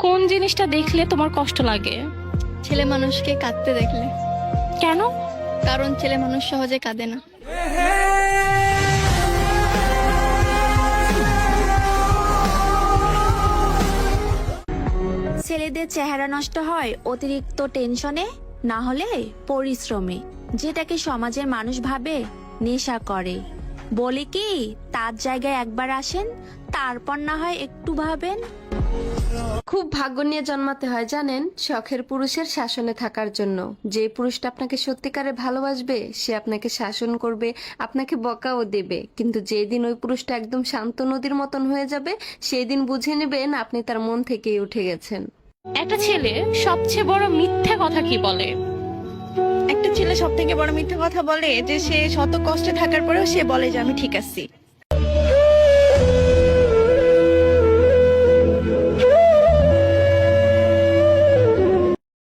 কোন জিনিসটা দেখলে তোমার কষ্ট লাগে? ছেলে মানুষকে কাঁদতে দেখলে। কেন? কারণ ছেলে মানুষ সহজে কাঁদে না। ছেলেদের চেহারা নষ্ট হয় অতিরিক্ত টেনশনে, না হলে পরিশ্রমে, যেটাকে সমাজের মানুষ ভাবে নেশা করে। বলে কি, তার জায়গায় একবার আসেন, তারপর না হয় একটু ভাবেন। খুব ভাগ্য নিয়ে জন্মাতে হয় জানেন, শখের পুরুষের শাসনে থাকার জন্য। যে পুরুষটা আপনাকে সত্যিকারে ভালোবাসবে সে আপনাকে শাসন করবে, আপনাকে বকাও দেবে, কিন্তু যেদিন ওই পুরুষটা একদম শান্ত নদীর মতন হয়ে যাবে সেই দিন বুঝে নেবেন আপনি তার মন থেকেই উঠে গেছেন। একটা ছেলে সবচেয়ে বড় মিথ্যা কথা কি বলে? একটা ছেলে সব থেকে বড় মিথ্যা কথা বলে যে সে শত কষ্টে থাকার পরেও সে বলে যে আমি ঠিক আছি।